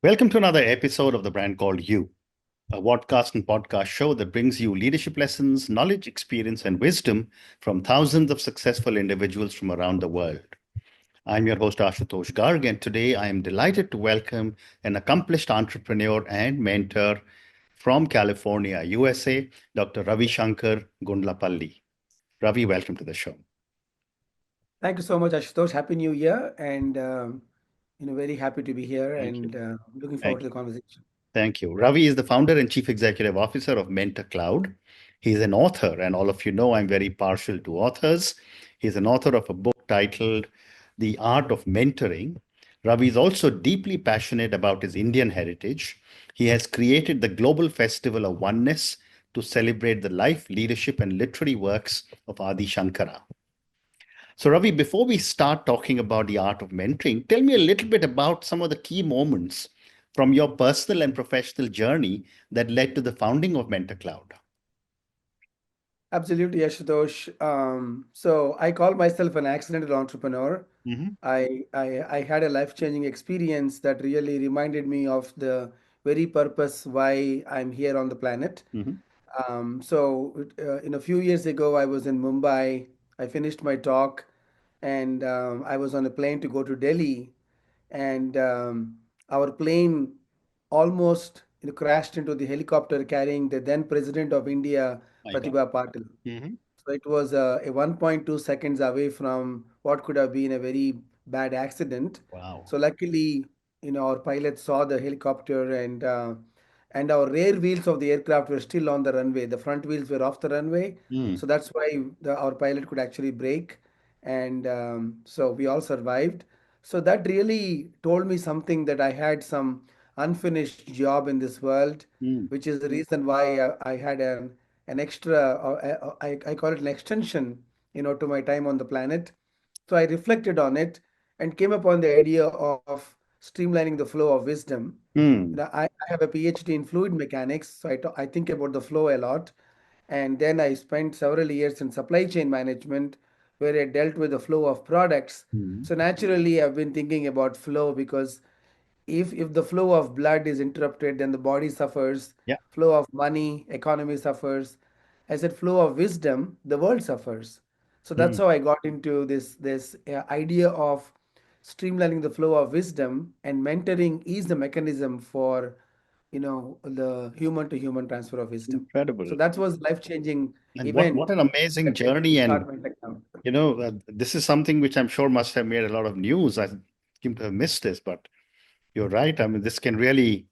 Welcome to another episode of the brand called You, a podcast and podcast show that brings you leadership lessons, knowledge, experience, and wisdom from thousands of successful individuals from around the world. I'm your host, Ashutosh Garg, and today I am delighted to welcome an accomplished entrepreneur and mentor from California, USA, Dr. Ravishankar Gundlapalli. Ravi, welcome to the show. Thank you so much, Ashutosh. Happy New Year, and very happy to be here, Thank you. and looking forward Thank to the conversation. Thank you. Ravi is the founder and chief executive officer of MentorCloud. He's an author, and all of you know I'm very partial to authors. He's an author of a book titled The Art of Mentoring. Ravi is also deeply passionate about his Indian heritage. He has created the global festival of oneness to celebrate the life, leadership, and literary works of Adi Shankara. So, Ravi, before we start talking about the art of mentoring, tell me a little bit about some of the key moments from your personal and professional journey that led to the founding of MentorCloud. Absolutely, Ashutosh. So I call myself an accidental entrepreneur. Hmm. I had a life-changing experience that really reminded me of the very purpose why I'm here on the planet. Hmm. In a few years ago, I was in Mumbai. I finished my talk, and I was on a plane to go to Delhi, and our plane almost crashed into the helicopter carrying the then President of India, My God. Pratibha Patil. Hmm. So it was a 1.2 seconds away from what could have been a very bad accident. Wow. So luckily, our pilot saw the helicopter, and our rear wheels of the aircraft were still on the runway. The front wheels were off the runway. Mm. So that's why our pilot could actually brake. And so we all survived. So that really told me something, that I had some unfinished job in this world, Mm. which is the reason why I had an extra, I call it an extension, to my time on the planet. So I reflected on it and came upon the idea of streamlining the flow of wisdom. Mm. I have a PhD in fluid mechanics, so I think about the flow a lot. And then I spent several years in supply chain management, where I dealt with the flow of products. Mm. So naturally, I've been thinking about flow, because if the flow of blood is interrupted, then the body suffers. Yeah. Flow of money, economy suffers. I said flow of wisdom, the world suffers. So that's Mm. how I got into this idea of streamlining the flow of wisdom, and mentoring is the mechanism for the human to human transfer of wisdom. So Incredible. that was life changing And what event an amazing that led me to journey. start And, my account. this is something which I'm sure must have made a lot of news. I seem to have missed this, but you're right. I mean, this can really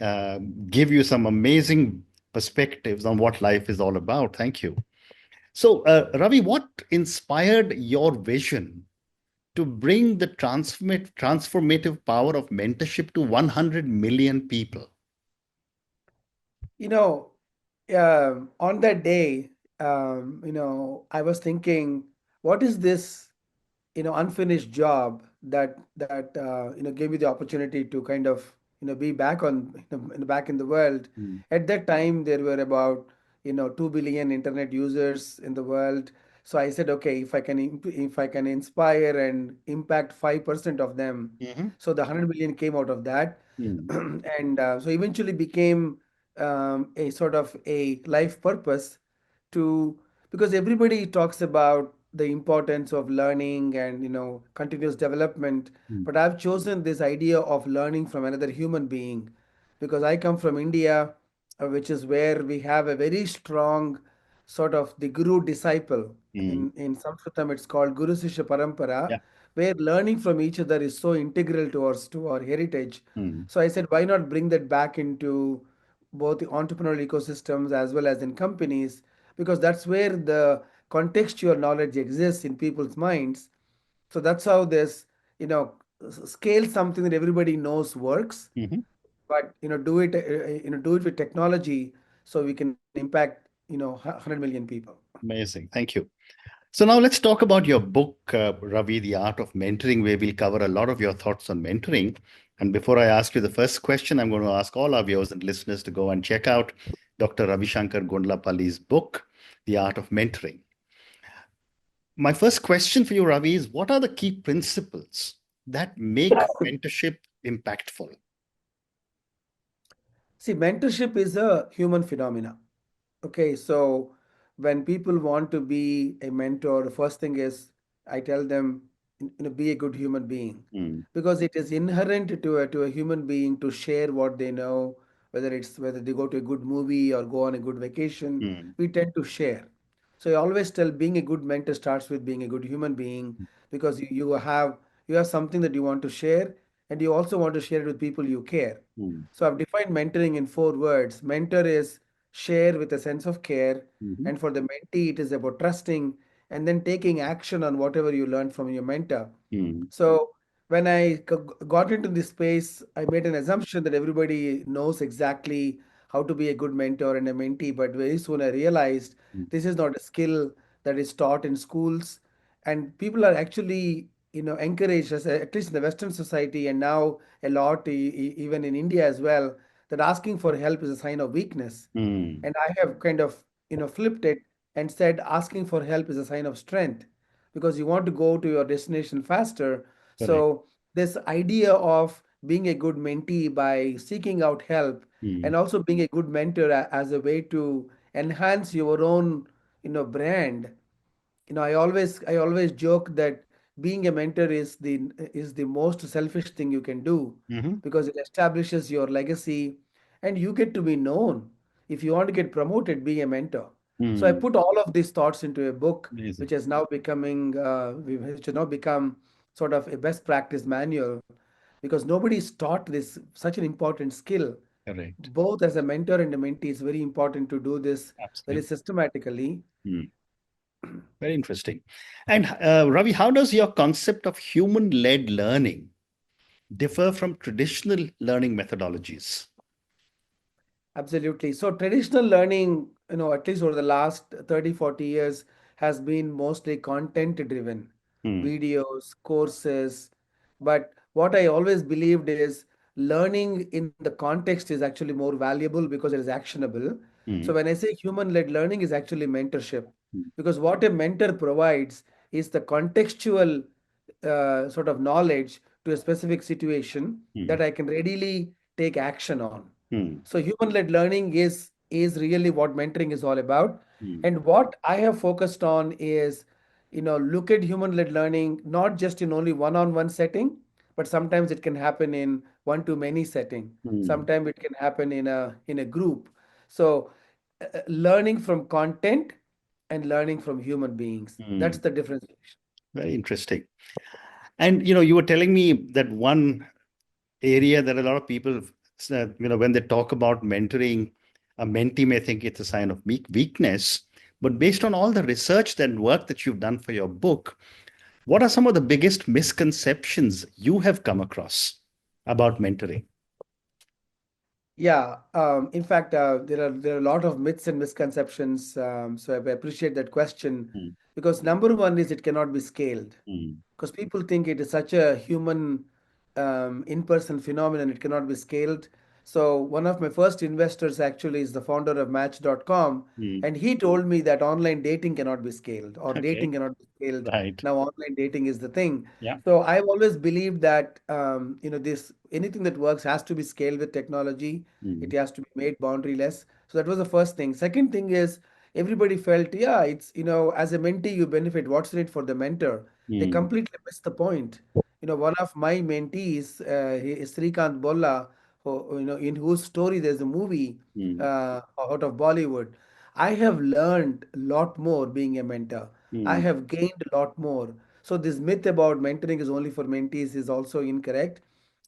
uh, give you some amazing perspectives on what life is all about. Thank you. So, Ravi, what inspired your vision to bring the transformative power of mentorship to 100 million people? You know, on that day, I was thinking, what is this, unfinished job that gave me the opportunity to kind of, be back back in the world. Mm. At that time, there were about, 2 billion internet users in the world. So I said, okay, if I can inspire and impact 5% of them, Mhm. so the 100 million came out of that. Mm. And so eventually became a sort of a life purpose, to because everybody talks about the importance of learning and continuous development, Mm. but I've chosen this idea of learning from another human being, because I come from India, which is where we have a very strong sort of the guru disciple. Mm. In Sanskritam, it's called Guru Sishya Parampara, Yeah. where learning from each other is so integral to our heritage. Mm. So I said, why not bring that back into both the entrepreneurial ecosystems as well as in companies, because that's where the contextual knowledge exists in people's minds. So that's how this, scale something that everybody knows works, Mhm. but do it with technology, so we can impact 100 million people. Amazing. Thank you. So now let's talk about your book, Ravi, The Art of Mentoring, where we'll cover a lot of your thoughts on mentoring. And before I ask you the first question, I'm going to ask all our viewers and listeners to go and check out Dr. Ravishankar Gundlapalli's book, The Art of Mentoring. My first question for you, Ravi, is what are the key principles that make mentorship impactful? See, mentorship is a human phenomena. Okay, so when people want to be a mentor, the first thing is I tell them, be a good human being, Mm, because it is inherent to a human being to share what they know, whether they go to a good movie or go on a good vacation, mm, we tend to share. So I always tell being a good mentor starts with being a good human being, because you have something that you want to share, and you also want to share it with people you care. mm, So I've defined mentoring in 4 words. Mentor is share with a sense of care, mhm, and for the mentee, it is about trusting and then taking action on whatever you learn from your mentor. mm, So when got into this space, I made an assumption that everybody knows exactly how to be a good mentor and a mentee, but very soon I realized mm, this is not a skill that is taught in schools, and people are actually encouraged, at least in the Western society, and now a lot even in India as well, that asking for help is a sign of weakness. mm. And I have kind of flipped it and said asking for help is a sign of strength, because you want to go to your destination faster. Correct. So this idea of being a good mentee by seeking out help, Mm, and also being a good mentor as a way to enhance your own brand. I always joke that being a mentor is the most selfish thing you can do, mhm, because it establishes your legacy, and you get to be known. If you want to get promoted, be a mentor. So I mm. put all of these thoughts into a book, Amazing. which has now become sort of a best practice manual, because nobody's taught this such an important skill. Correct. Both as a mentor and a mentee, it's very important to do this very Absolutely. systematically. Mm. Very interesting. And Ravi, how does your concept of human-led learning differ from traditional learning methodologies? Absolutely. So traditional learning, at least over the last 30, 40 years, has been mostly content driven, Mm, videos, courses. But what I always believed is learning in the context is actually more valuable because it is actionable. So mm, when I say human led learning is actually mentorship, mm, because what a mentor provides is the contextual sort of knowledge to a specific situation mm, that I can readily take action on. mm, So human-led learning is really what mentoring is all about. mm, And what I have focused on is, look at human-led learning not just in only one-on-one setting, but sometimes it can happen in one-to-many setting. mm, Sometimes it can happen in a group. So learning from content and learning from human beings. That's mm. the differentiation. Very interesting. And you were telling me that one area that a lot of people, when they talk about mentoring, a mentee may think it's a sign of weakness. But based on all the research and work that you've done for your book, what are some of the biggest misconceptions you have come across about mentoring? Yeah, in fact, there are a lot of myths and misconceptions. So I appreciate that question, Mm, because number one is it cannot be scaled, mm, because people think it is such a human in-person phenomenon, it cannot be scaled. So one of my first investors actually is the founder of Match.com, mm. and he told me that online dating cannot be scaled, or Okay. dating cannot be scaled. Right. Now online dating is the thing. Yeah. So I've always believed that this anything that works has to be scaled with technology. It Mm, has to be made boundaryless. So that was the first thing. Second thing is everybody felt, yeah, it's as a mentee you benefit. What's in it for the mentor? They mm, completely missed the point. One of my mentees, he is Srikant Bolla, who, in whose story there's a movie mm, out of Bollywood. I have learned a lot more being a mentor. I mm, have gained a lot more. So this myth about mentoring is only for mentees is also incorrect.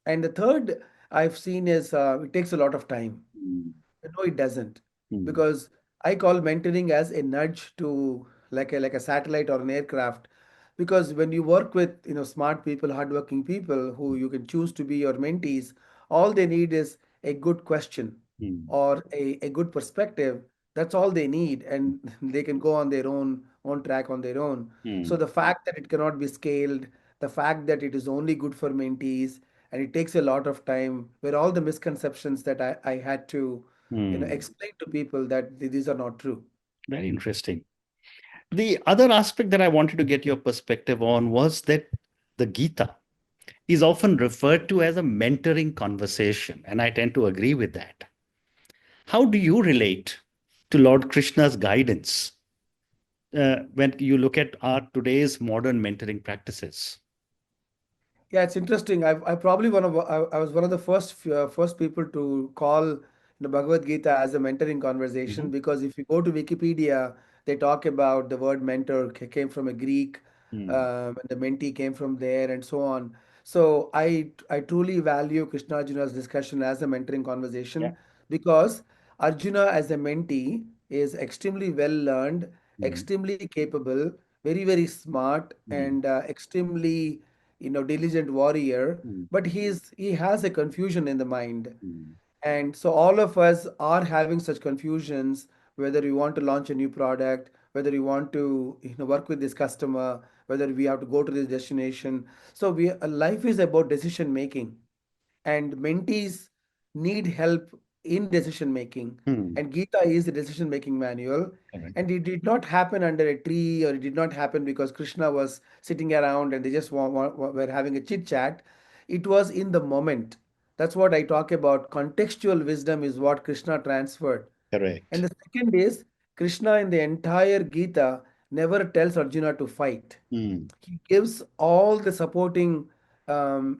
And the third I've seen is it takes a lot of time. mm, No, it doesn't, mm, because I call mentoring as a nudge to like a satellite or an aircraft. Because when you work with smart people, hardworking people who you can choose to be your mentees, all they need is a good question mm, or a good perspective. That's all they need, and they can go on their own track on their own. So mm, the fact that it cannot be scaled, the fact that it is only good for mentees, and it takes a lot of time, were all the misconceptions that I had to mm. explain to people that these are not true. Very interesting. The other aspect that I wanted to get your perspective on was that the Gita is often referred to as a mentoring conversation, and I tend to agree with that. How do you relate to Lord Krishna's guidance when you look at our today's modern mentoring practices? Yeah, it's interesting. I probably I was one of the first people to call the Bhagavad Gita as a mentoring conversation, Mhm. because if you go to Wikipedia, they talk about the word mentor came from a Greek, Mm. and the mentee came from there, and so on. So I truly value Krishna Arjuna's discussion as a mentoring Yeah. conversation, because Arjuna as a mentee is extremely well learned, Mm. extremely capable, very smart, Mm. and extremely diligent warrior, Mm. but he has a confusion in the mind. Mm. And so all of us are having such confusions, whether we want to launch a new product, whether we want to work with this customer, whether we have to go to this destination. So life is about decision making, and mentees need help in decision making, Mm. and Gita is the decision making manual. Correct. And it did not happen under a tree, or it did not happen because Krishna was sitting around and they just were having a chit chat. It was in the moment. That's what I talk about. Contextual wisdom is what Krishna transferred. And Correct. the second is, Krishna in the entire Gita never tells Arjuna to fight. Mm. He gives all the supporting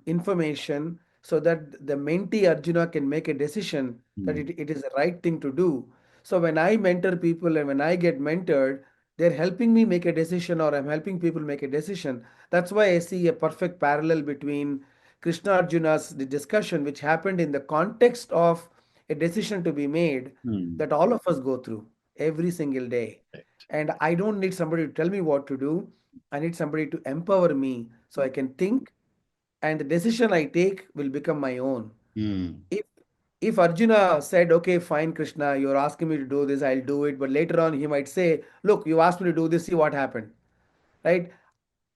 information so that the mentee Arjuna can make a decision that Mm. it is the right thing to do. So when I mentor people and when I get mentored, they're helping me make a decision, or I'm helping people make a decision. That's why I see a perfect parallel between Krishna Arjuna's the discussion, which happened in the context of a decision to be made, Mm. that all of us go through every single day. Correct. And I don't need somebody to tell me what to do. I need somebody to empower me so I can think, and the decision I take will become my own. Mm. If if Arjuna said, "Okay, fine, Krishna, you're asking me to do this, I'll do it," but later on he might say, "Look, you asked me to do this, see what happened." Right?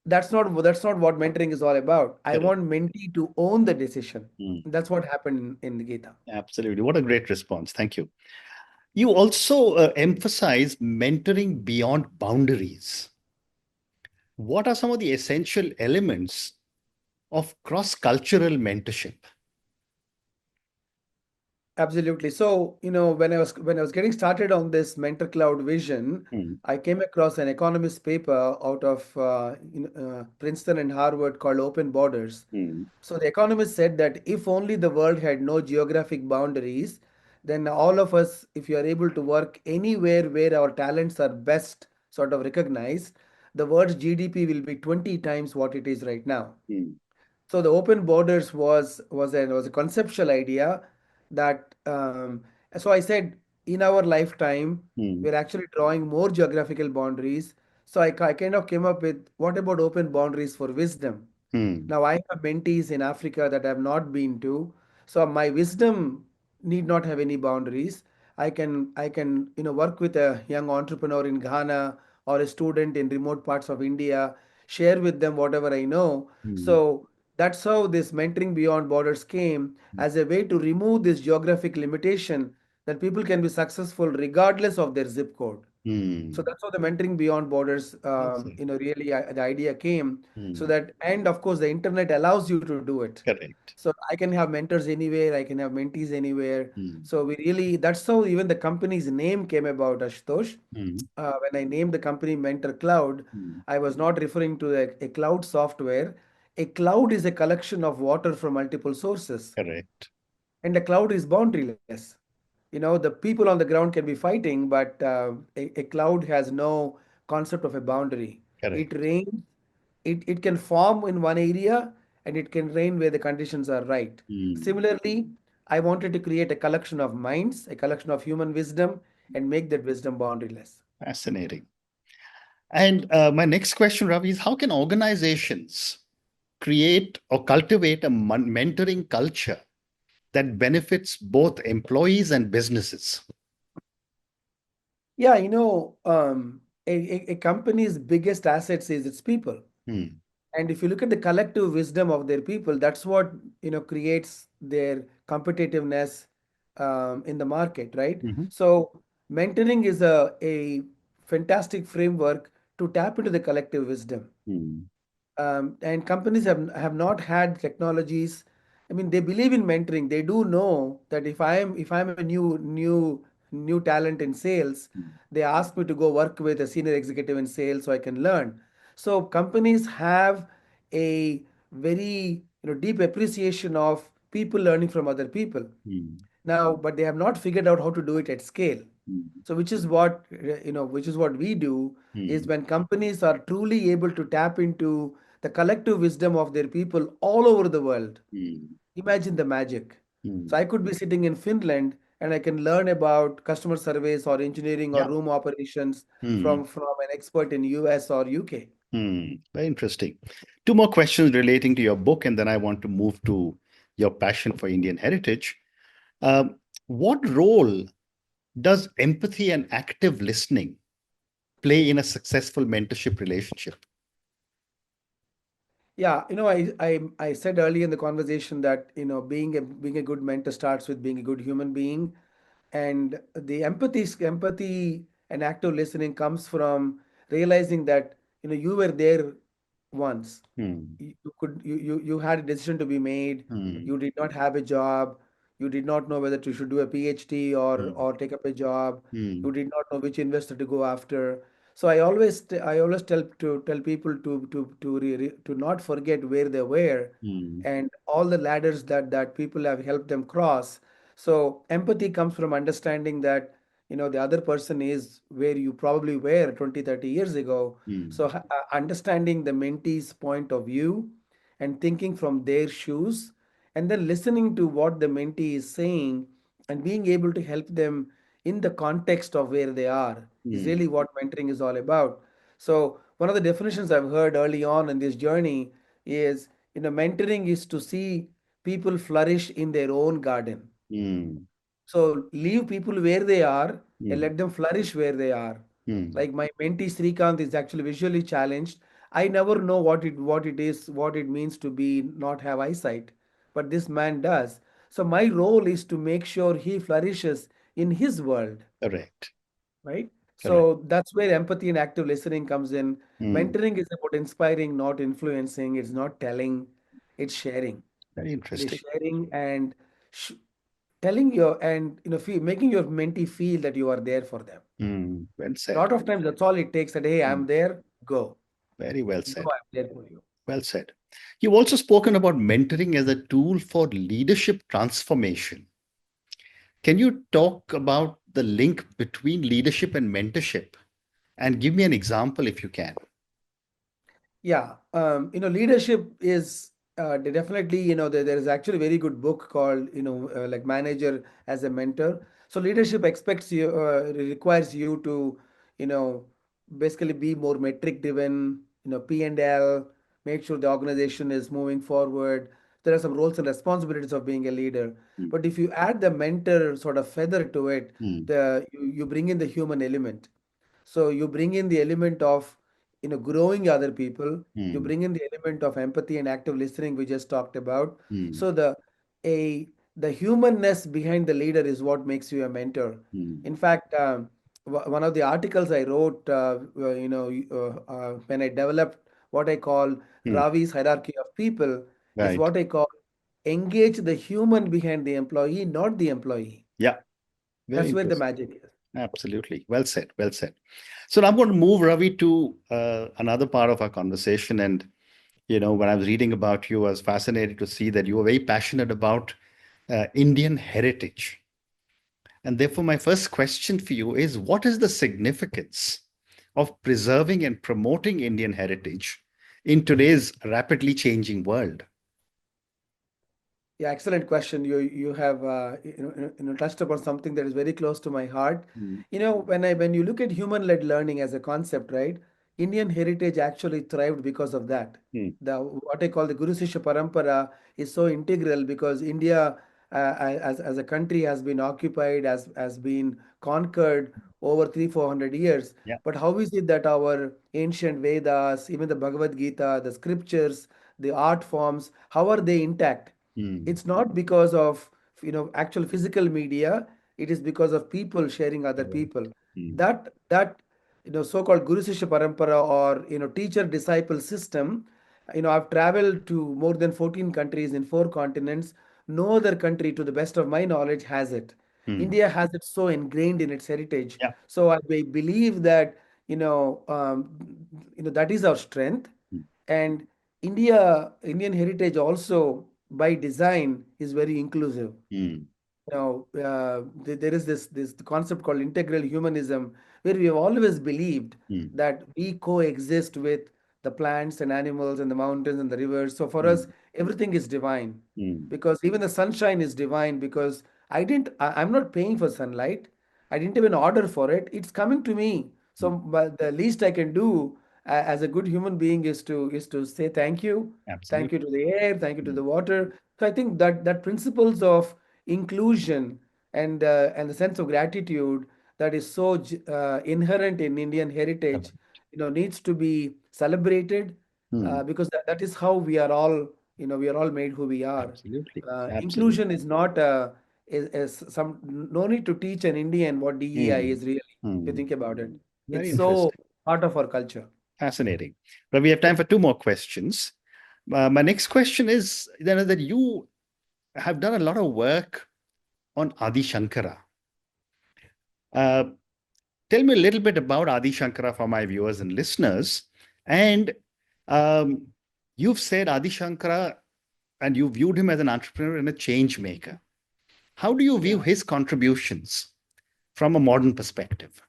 That's not what mentoring is all about. I Correct. want mentee to own the decision. Mm. That's what happened in the Gita. Absolutely. What a great response. Thank you. You also emphasize mentoring beyond boundaries. What are some of the essential elements of cross-cultural mentorship? Absolutely. So, when I was getting started on this Mentor Cloud vision, Mm. I came across an economist paper out of Princeton and Harvard called Open Borders. Mm. So the economist said that if only the world had no geographic boundaries, then all of us, if you are able to work anywhere where our talents are best sort of recognized, the world's GDP will be 20 times what it is right now. Mm. So the open borders was a conceptual idea that so I said, in our lifetime Mm. we're actually drawing more geographical boundaries. So I kind of came up with, what about open boundaries for wisdom? Mm. Now I have mentees in Africa that I have not been to, so my wisdom need not have any boundaries. I can work with a young entrepreneur in Ghana, or a student in remote parts of India, share with them whatever I know. Mm. So that's how this mentoring beyond borders came, as a way to remove this geographic limitation, that people can be successful regardless of their zip code. So Mm. that's how the mentoring beyond borders, Awesome. really the idea came. So Mm. that, and of course, the internet allows you to do it. Correct. So I can have mentors anywhere, I can have mentees anywhere. Mm. So that's how even the company's name came about, Ashutosh. Mm. When I named the company Mentor Cloud, Mm. I was not referring to a cloud software. A cloud is a collection of water from multiple sources, Correct. and the cloud is boundaryless. The people on the ground can be fighting, but a cloud has no concept of a boundary. It Correct. rains, it can form in one area, and it can rain where the conditions are right. Mm. Similarly, I wanted to create a collection of minds, a collection of human wisdom, and make that wisdom boundaryless. Fascinating. And my next question, Ravi, is how can organizations create or cultivate a mentoring culture that benefits both employees and businesses? Yeah, a company's biggest assets is its people. Hmm. And if you look at the collective wisdom of their people, that's what creates their competitiveness in the market, right? Mhm. So mentoring is a fantastic framework to tap into the collective wisdom. Hmm. And companies have not had technologies. I mean, they believe in mentoring. They do know that if I'm a new talent in sales, Mm, they ask me to go work with a senior executive in sales so I can learn. So companies have a very deep appreciation of people learning from other people. mm, Now, but they have not figured out how to do it at scale. mm, So, which is what we do is mm, when companies are truly able to tap into the collective wisdom of their people all over the world. mm, Imagine the magic. So, mm. I could be sitting in Finland and I can learn about customer service or engineering or Yeah. room operations Mm, from an expert in US or UK. Very interesting. Two more questions relating to your book, and then I want to move to your passion for Indian heritage. What role does empathy and active listening play in a successful mentorship relationship? Yeah, I said earlier in the conversation that being a good mentor starts with being a good human being, and the empathy and active listening comes from realizing that you were there once. Hmm. You had a decision to be made. Hmm. You did not have a job. You did not know whether you should do a PhD Hmm. or take up a job. Hmm. You did not know which investor to go after. So I always tell people to not forget where they were Hmm. and all the ladders that people have helped them cross. So empathy comes from understanding that the other person is where you probably were 20, 30 years ago. Hmm. So understanding the mentee's point of view and thinking from their shoes, and then listening to what the mentee is saying and being able to help them in the context of where they are is Hmm. really what mentoring is all about. So one of the definitions I've heard early on in this journey is, mentoring is to see people flourish in their own garden. Hmm. So leave people where they are and Hmm. let them flourish where they are. Hmm. Like my mentee Srikanth is actually visually challenged. I never know what it means to be not have eyesight, but this man does. So my role is to make sure he flourishes in his world, Correct. right? Correct. So that's where empathy and active listening comes in. Hmm. Mentoring is about inspiring, not influencing. It's not telling, it's sharing. Very It is interesting. sharing and sh- telling your and making your mentee feel that you are there for them. Well A said. lot of times that's all it takes, that hey, Hmm. I'm there, go. Very well Go, said. I'm there for you. Well said. You've also spoken about mentoring as a tool for leadership transformation. Can you talk about the link between leadership and mentorship and give me an example if you can? Yeah, leadership is definitely, there is actually a very good book called, like Manager as a Mentor. So leadership expects you, requires you to, you know, basically be more metric driven, P&L, make sure the organization is moving forward. There are some roles and responsibilities of being a leader. Hmm. But if you add the mentor sort of feather to it, Hmm. you bring in the human element. So you bring in the element of growing other people. You Hmm. bring in the element of empathy and active listening we just talked about. Hmm. So a the humanness behind the leader is what makes you a mentor. Hmm. In fact, one of the articles I wrote, when I developed what I call Hmm. Ravi's hierarchy of people, is Right. what I call engage the human behind the employee, not the employee. Yeah. Very That's where the interesting. magic is. Absolutely. Well said. Well said. So now I'm going to move Ravi to another part of our conversation. And, when I was reading about you, I was fascinated to see that you were very passionate about Indian heritage. And therefore, my first question for you is what is the significance of preserving and promoting Indian heritage in today's rapidly changing world? Yeah, excellent question. You have touched upon something that is very close to my heart. Mm, When you look at human-led learning as a concept, right? Indian heritage actually thrived because of that. mm, The what I call the Guru Sishya Parampara is so integral because India, as a country, has been occupied, has been conquered over 300, 400 years. yeah. But how is it that our ancient Vedas, even the Bhagavad Gita, the scriptures, the art forms, how are they intact? Mm, It's not because of actual physical media. It is because of people sharing other correct. people. Mm, That so-called Guru Sishya Parampara or teacher disciple system I've traveled to more than 14 countries in four continents. No other country, to the best of my knowledge, has it. Hmm. India has it so ingrained in its heritage. Yeah. So I believe that, that is our strength. Hmm. And Indian heritage also by design is very inclusive. Hmm. There is this concept called integral humanism, where we have always believed Hmm. that we coexist with the plants and animals and the mountains and the rivers. So for us, Hmm. everything is divine, Hmm. because even the sunshine is divine. Because I'm not paying for sunlight. I didn't even order for it. It's coming to me. So, Hmm. but the least I can do as a good human being is to say thank you Absolutely. to the air, thank you to Hmm. the water. So I think that principles of inclusion and the sense of gratitude that is so inherent in Indian heritage, Correct. needs to be celebrated, Hmm. because that is how we are all made who we are. Absolutely. Inclusion Absolutely. is not is some no need to teach an Indian what DEI Hmm. is really. If you Hmm. think about it, Very it's so interesting. part of our culture. Fascinating. But we have time for two more questions. My next question is, that you have done a lot of work on Adi Shankara. Uh, Tell me a little bit about Adi Shankara for my viewers and listeners. And um, you've said Adi Shankara, and you viewed him as an entrepreneur and a change maker. How do you view Yeah. his contributions from a modern perspective?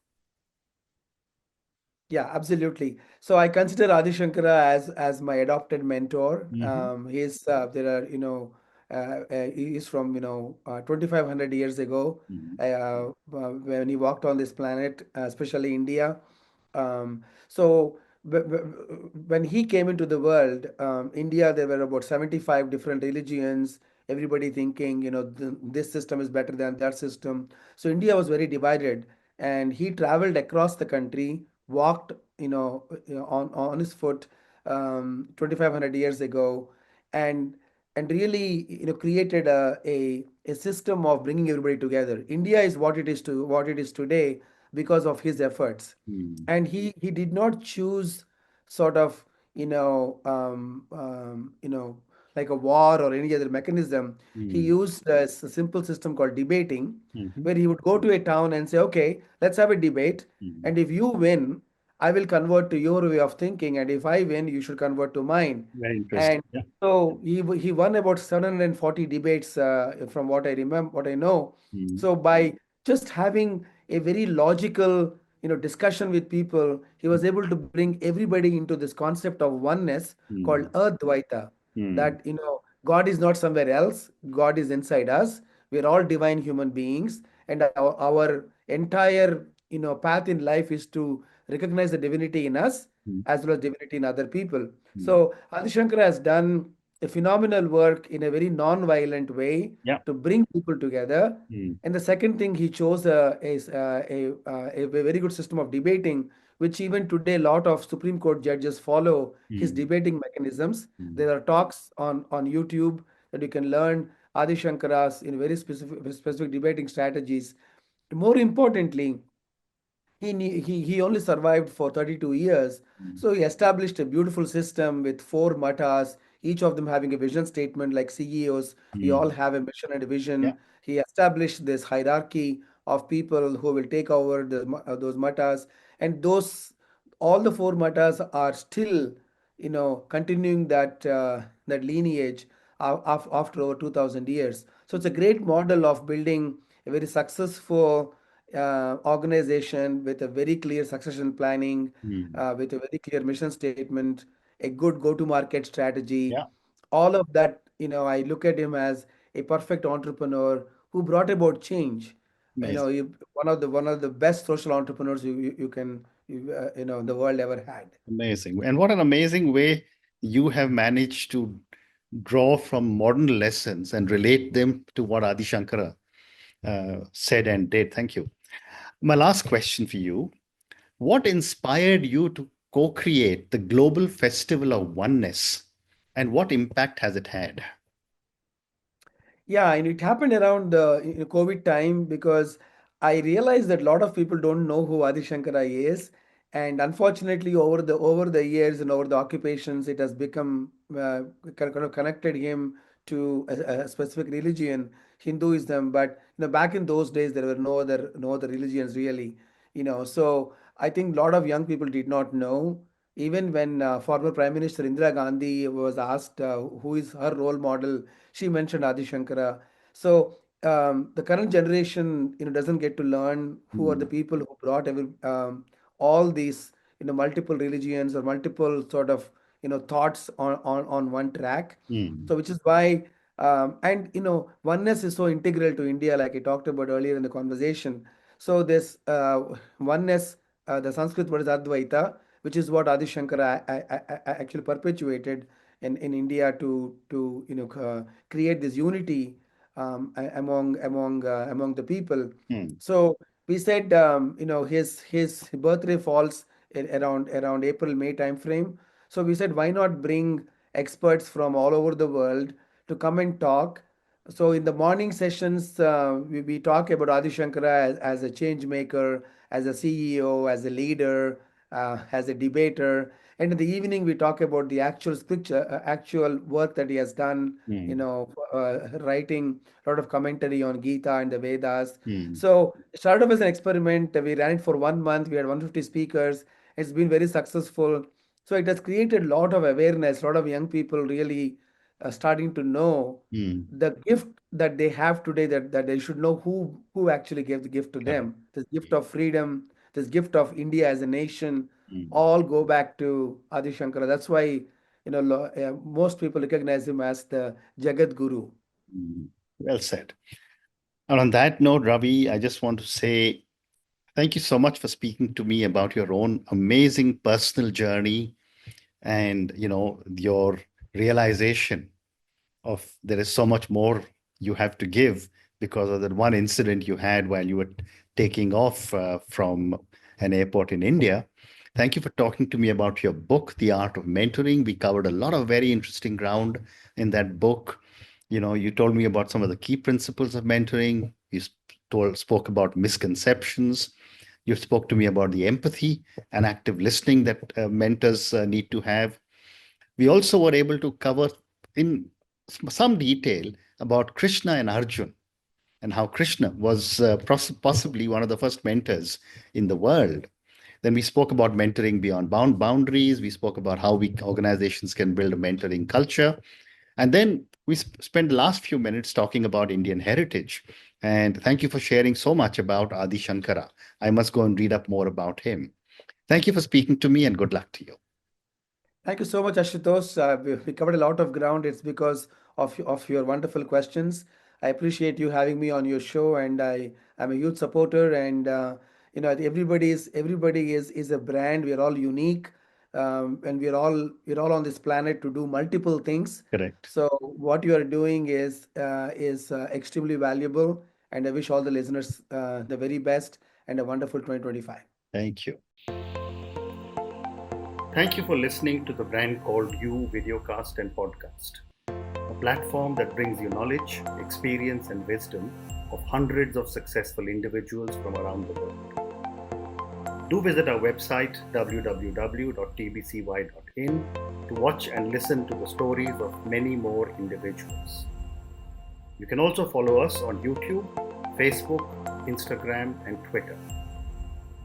Yeah, absolutely. So I consider Adi Shankara as my adopted mentor. Hmm. He's there are he's from 2,500 years ago, Hmm. when he walked on this planet, especially India. So when he came into the world, India, there were about 75 different religions. Everybody thinking, this system is better than that system. So India was very divided, and he traveled across the country, walked, on his foot, 2,500 years ago, and really, created a system of bringing everybody together. India is what it is today because of his efforts. Hmm. And he did not choose sort of, like a war or any other mechanism. He Hmm. used a simple system called debating, Hmm. where he would go to a town and say, okay, let's have a debate, Hmm. and if you win, I will convert to your way of thinking, and if I win, you should convert to mine. Very interesting. And Yeah. so he won about 740 debates, from what I remember, what I know. Hmm. So by just having a very logical, discussion with people, he was able to bring everybody into this concept of oneness called Hmm. Advaita. Hmm. That, God is not somewhere else. God is inside us. We're all divine human beings, and our entire, path in life is to recognize the divinity in us Hmm. as well as divinity in other people. Hmm. So Adi Shankara has done a phenomenal work in a very non-violent way Yeah. to bring people together. Hmm. And the second thing, he chose a very good system of debating, which even today a lot of Supreme Court judges follow his Hmm. debating mechanisms. Hmm. There are talks on YouTube that you can learn Adi Shankara's in very specific debating strategies. More importantly, he only survived for 32 years. Hmm. So he established a beautiful system with four matas, each of them having a vision statement. Like CEOs, we all Hmm. have a mission and a Yeah. vision. He established this hierarchy of people who will take over those matas, and those all the four matas are still, continuing that lineage after over 2000 years. So it's a great model of building a very successful organization with a very clear succession planning, Hmm. with a very clear mission statement, a good go-to-market strategy. Yeah. All of that, I look at him as a perfect entrepreneur who brought about change. Amazing. One of the best social entrepreneurs you can the world ever had. Amazing. And what an amazing way you have managed to draw from modern lessons and relate them to what Adi Shankara said and did. Thank you. My last question for you: what inspired you to co create the Global Festival of Oneness, and what impact has it had? Yeah, and it happened around the COVID time, because I realized that a lot of people don't know who Adi Shankara is. And unfortunately, over the years and over the occupations, it has become kind of connected him to a specific religion, Hinduism. But back in those days, there were no other religions really. So I think a lot of young people did not know. Even when former Prime Minister Indira Gandhi was asked who is her role model, she mentioned Adi Shankara. So the current generation, doesn't get to learn who are the mm, people who brought all these multiple religions or multiple sort of thoughts on one track. mm, So which is why and oneness is so integral to India, like I talked about earlier in the conversation. So this oneness, the Sanskrit word is Advaita, which is what Adi Shankara actually perpetuated in India to create this unity among the people. mm, So we said his birthday falls around April-May time frame. So we said why not bring experts from all over the world to come and talk. So in the morning sessions, we talk about Adi Shankara as a change maker, as a CEO, as a leader, as a debater. And in the evening, we talk about the actual scripture, actual work that he has done, mm, writing a lot of commentary on Gita and the Vedas. mm. So it started off as an experiment. We ran it for 1 month. We had 150 speakers. It's been very successful. So it has created a lot of awareness. A lot of young people really starting to know Mm. the gift that they have today. That they should know who actually gave the gift to Correct. them. This gift of freedom, this gift of India as a nation, Mm, all go back to Adi Shankara. That's why most people recognize him as the Jagat Guru. mm. Well said. And on that note, Ravi, I just want to say thank you so much for speaking to me about your own amazing personal journey and your realization of there is so much more you have to give because of that one incident you had while you were taking off from an airport in India. Thank you for talking to me about your book, The Art of Mentoring. We covered a lot of very interesting ground in that book. You told me about some of the key principles of mentoring. You spoke about misconceptions. You spoke to me about the empathy and active listening that mentors need to have. We also were able to cover in some detail about Krishna and Arjun and how Krishna was possibly one of the first mentors in the world. Then we spoke about mentoring beyond boundaries. We spoke about how organizations can build a mentoring culture. And then we spent the last few minutes talking about Indian heritage. And thank you for sharing so much about Adi Shankara. I must go and read up more about him. Thank you for speaking to me and good luck to you. Thank you so much, Ashutosh. We covered a lot of ground. It's because of your wonderful questions. I appreciate you having me on your show, and I'm a huge supporter. And everybody is a brand. We are all unique, and we're all on this planet to do multiple things. Correct. So what you are doing is extremely valuable, and I wish all the listeners the very best and a wonderful 2025. Thank you. Thank you for listening to the Brand Called You videocast and podcast, a platform that brings you knowledge, experience, and wisdom of hundreds of successful individuals from around the world. Do visit our website www.tbcy.in to watch and listen to the stories of many more individuals. You can also follow us on YouTube, Facebook, Instagram, and Twitter.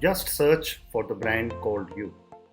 Just search for the Brand Called You.